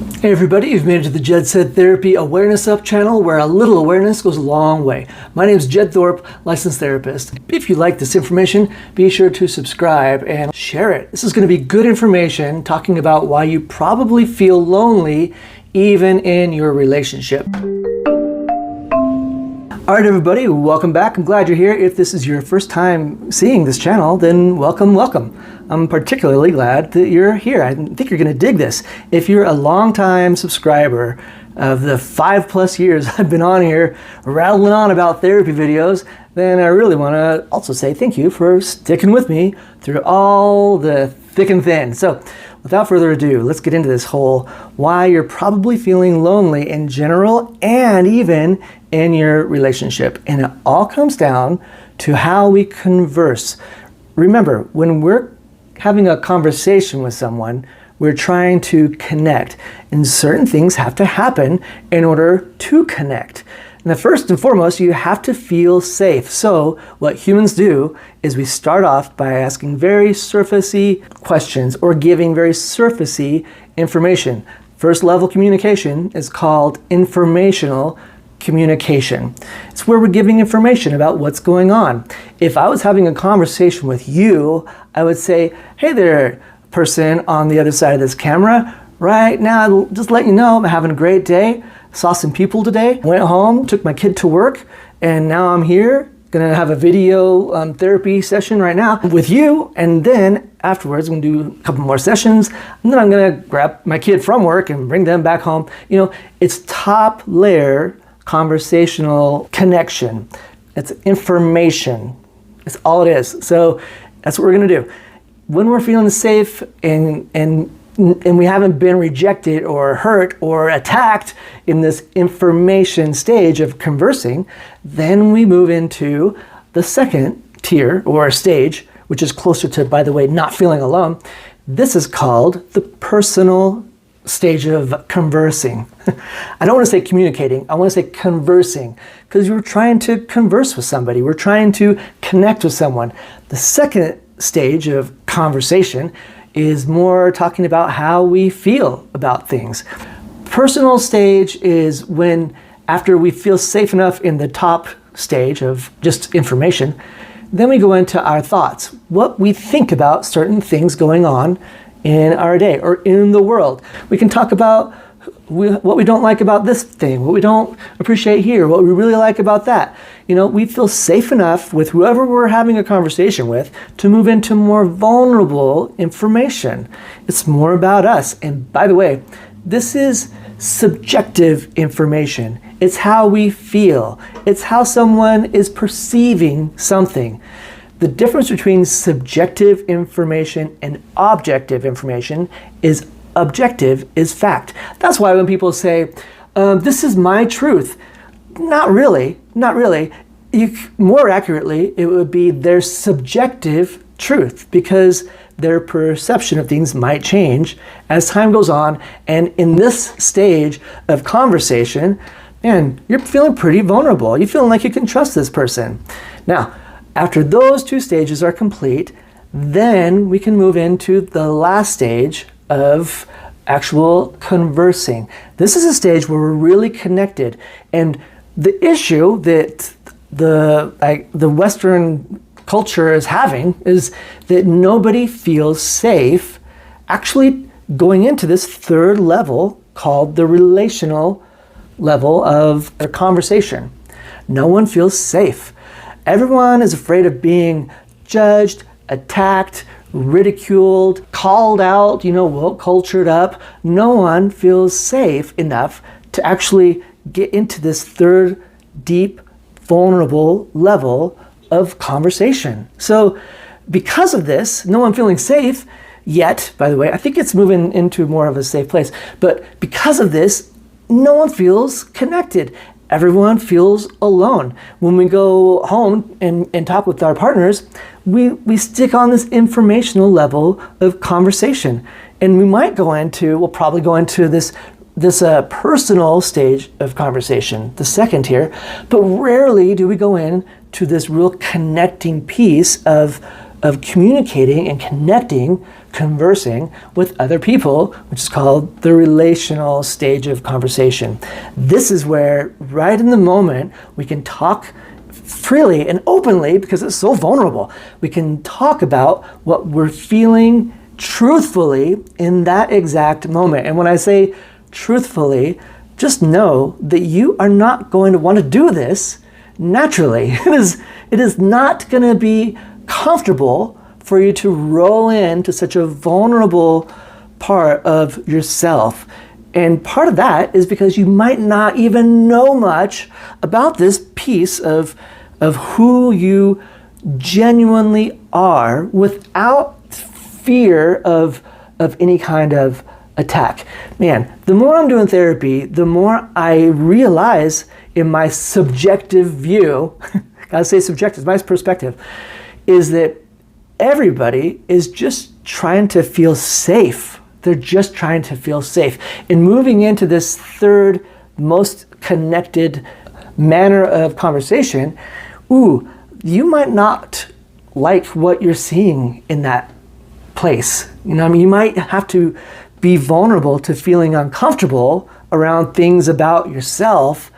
Hey everybody, you've made it to the Jed Said Therapy Awareness Up channel, where a little awareness goes a long way. My name is Jed Thorpe, licensed therapist. If you like this information, be sure to subscribe and share it. This is going to be good information talking about why you probably feel lonely even in your relationship. All right, everybody, welcome back. I'm glad you're here. If this is your first time seeing this channel, then welcome. I'm particularly glad that you're here. I think you're going to dig this. If you're a longtime subscriber of the 5+ years I've been on here rattling on about therapy videos, then I really want to also say thank you for sticking with me through all the thick and thin. So without further ado, let's get into this whole why you're probably feeling lonely in general and even in your relationship. And it all comes down to how we converse. Remember, when we're having a conversation with someone, we're trying to connect, and certain things have to happen in order to connect. Now, first and foremost, you have to feel safe. So what humans do is we start off by asking very surfacey questions or giving very surfacey information. First level communication is called informational communication. It's where we're giving information about what's going on. If I was having a conversation with you, I would say, hey there, person on the other side of this camera. Right now, just let you know, I'm having a great day. Saw some people today, went home, took my kid to work, and now I'm here, gonna have a video therapy session right now with you, and then afterwards I'm gonna do a couple more sessions, and then I'm gonna grab my kid from work and bring them back home. You know, it's top layer conversational connection. It's information. It's all it is. So that's what we're gonna do. When we're feeling safe and we haven't been rejected or hurt or attacked in this information stage of conversing, then we move into the second tier or stage, which is closer to, by the way, not feeling alone. This is called the personal stage of conversing. I don't want to say communicating, I want to say conversing, because you're trying to converse with somebody. We're trying to connect with someone. The second stage of conversation is more talking about how we feel about things. Personal stage is when, after we feel safe enough in the top stage of just information, then we go into our thoughts, what we think about certain things going on in our day or in the world. We can talk about what we don't like about this thing, what we don't appreciate here, what we really like about that. You know, we feel safe enough with whoever we're having a conversation with to move into more vulnerable information. It's more about us. And by the way, this is subjective information. It's how we feel. It's how someone is perceiving something. The difference between subjective information and objective information is objective is fact. That's why when people say, this is my truth, not really. More accurately, it would be their subjective truth, because their perception of things might change as time goes on. And in this stage of conversation, man, you're feeling pretty vulnerable. You're feeling like you can trust this person. Now, after those two stages are complete, then we can move into the last stage of actual conversing. This is a stage where we're really connected. And the issue that the Western culture is having is that nobody feels safe actually going into this third level called the relational level of their conversation. No one feels safe. Everyone is afraid of being judged, attacked, ridiculed, called out, woke cultured up. No one feels safe enough to actually get into this third deep, vulnerable level of conversation. So because of this, no one feeling safe yet, by the way, I think it's moving into more of a safe place, but because of this, no one feels connected. Everyone feels alone. When we go home and talk with our partners, we stick on this informational level of conversation. And we'll probably go into this personal stage of conversation, the second tier, but rarely do we go into this real connecting piece of communicating and connecting conversing with other people, which is called the relational stage of conversation. This is where, right in the moment, we can talk freely and openly, because it's so vulnerable. We can talk about what we're feeling truthfully in that exact moment. And when I say truthfully, just know that you are not going to want to do this naturally. It is not going to be comfortable for you to roll into such a vulnerable part of yourself. And part of that is because you might not even know much about this piece of who you genuinely are without fear of any kind of attack. Man, the more I'm doing therapy, the more I realize in my subjective view, gotta say subjective, my perspective, is that everybody is just trying to feel safe. They're just trying to feel safe. In moving into this third most connected manner of conversation, you might not like what you're seeing in that place. You know, I mean, you might have to be vulnerable to feeling uncomfortable around things about yourself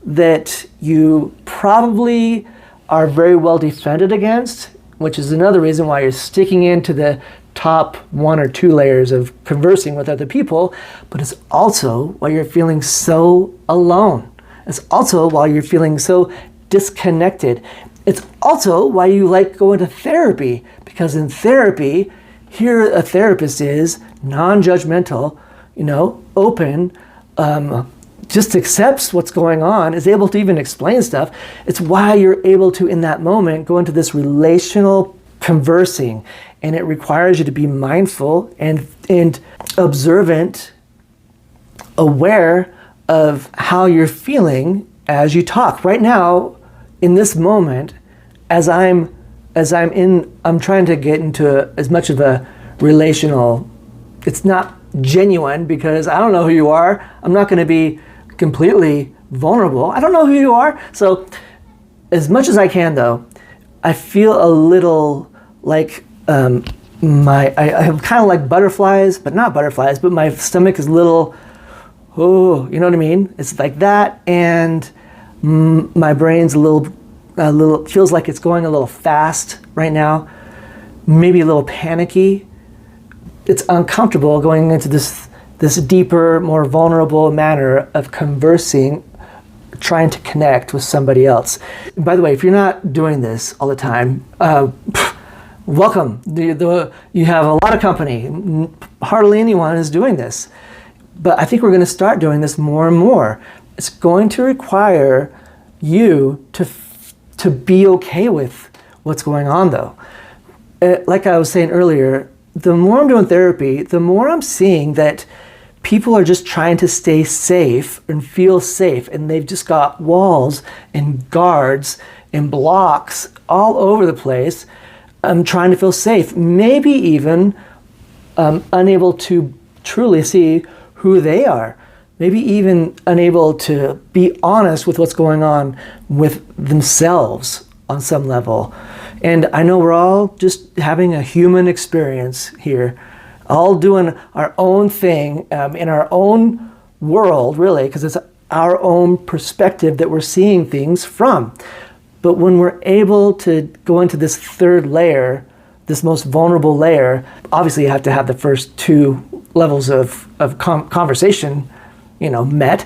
that you probably are very well defended against, which is another reason why you're sticking into the top 1 or 2 layers of conversing with other people, but it's also why you're feeling so alone. It's also why you're feeling so disconnected. It's also why you like going to therapy, because in therapy, here a therapist is non-judgmental, open, just accepts what's going on, is able to even explain stuff. It's why you're able to, in that moment, go into this relational conversing, and it requires you to be mindful and observant, aware of how you're feeling as you talk. Right now, in this moment, I'm trying to get into as much of a relational, it's not genuine because I don't know who you are. I'm not going to be completely vulnerable. I don't know who you are. So as much as I can though, I feel a little like I have kind of like butterflies, but not butterflies, but my stomach is a little, you know what I mean? It's like that, and my brain's a little, feels like it's going a little fast right now, maybe a little panicky. It's uncomfortable going into this deeper, more vulnerable manner of conversing, trying to connect with somebody else. By the way, if you're not doing this all the time, welcome. You have a lot of company. Hardly anyone is doing this. But I think we're going to start doing this more and more. It's going to require you to be okay with what's going on though. Like I was saying earlier, the more I'm doing therapy, the more I'm seeing that people are just trying to stay safe and feel safe, and they've just got walls and guards and blocks all over the place. Trying to feel safe, maybe even unable to truly see who they are, maybe even unable to be honest with what's going on with themselves on some level. And I know we're all just having a human experience here, all doing our own thing in our own world, really, because it's our own perspective that we're seeing things from. But when we're able to go into this third layer, this most vulnerable layer, obviously you have to have the first 2 levels of conversation, met.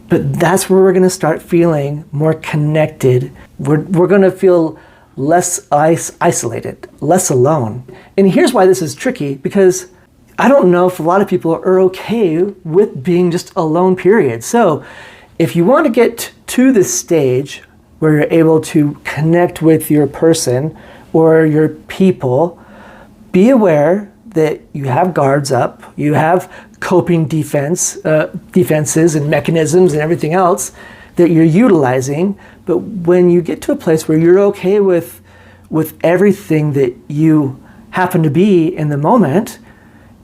But that's where we're going to start feeling more connected. We're going to feel less isolated, less alone. And here's why this is tricky, because I don't know if a lot of people are okay with being just alone, period. So if you want to get to this stage where you're able to connect with your person or your people, be aware that you have guards up, you have coping defenses and mechanisms and everything else that you're utilizing. But when you get to a place where you're okay with everything that you happen to be in the moment,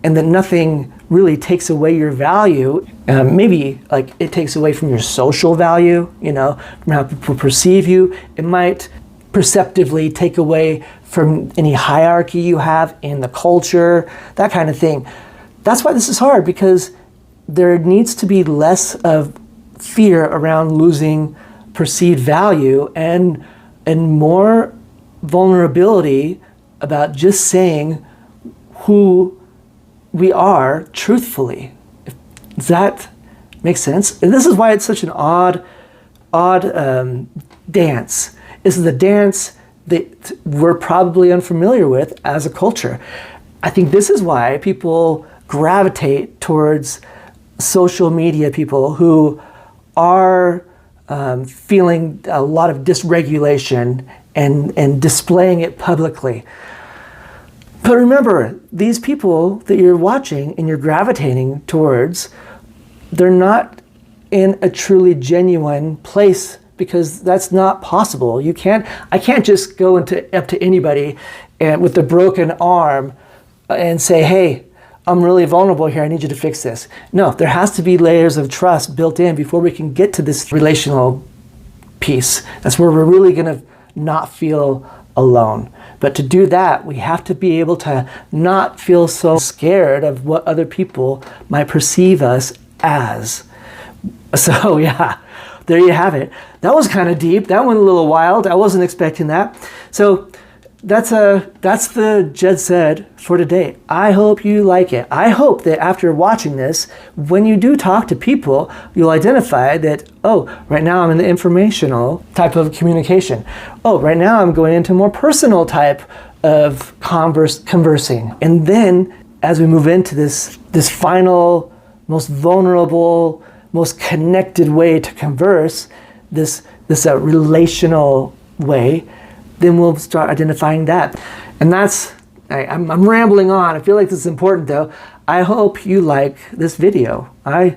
and that nothing really takes away your value, maybe like it takes away from your social value, from how people perceive you. It might perceptively take away from any hierarchy you have in the culture, that kind of thing. That's why this is hard, because there needs to be less of fear around losing perceived value and more vulnerability about just saying who we are truthfully. Does that make sense? And this is why it's such an odd dance. This is a dance that we're probably unfamiliar with as a culture. I think this is why people gravitate towards social media people who are feeling a lot of dysregulation and displaying it publicly. But remember, these people that you're watching and you're gravitating towards, they're not in a truly genuine place, because that's not possible. I can't just go up to anybody and with a broken arm and say, hey, I'm really vulnerable here, I need you to fix this. No, there has to be layers of trust built in before we can get to this relational piece. That's where we're really gonna not feel alone. But to do that, we have to be able to not feel so scared of what other people might perceive us as. So yeah, there you have it. That was kind of deep. That went a little wild. I wasn't expecting that. So that's the Jed Said for today. I hope you like it. I hope that after watching this, when you do talk to people, you'll identify that, oh, right now I'm in the informational type of communication. Oh, right now I'm going into more personal type of conversing. And then as we move into this final, most vulnerable, most connected way to converse, this relational way, then we'll start identifying that. And I'm rambling on. I feel like this is important though. I hope you like this video. I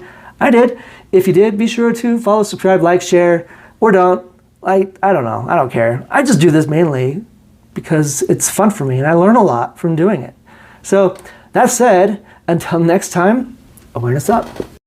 did. If you did, be sure to follow, subscribe, like, share, or don't. I don't know. I don't care. I just do this mainly because it's fun for me and I learn a lot from doing it. So that said, until next time, awareness up.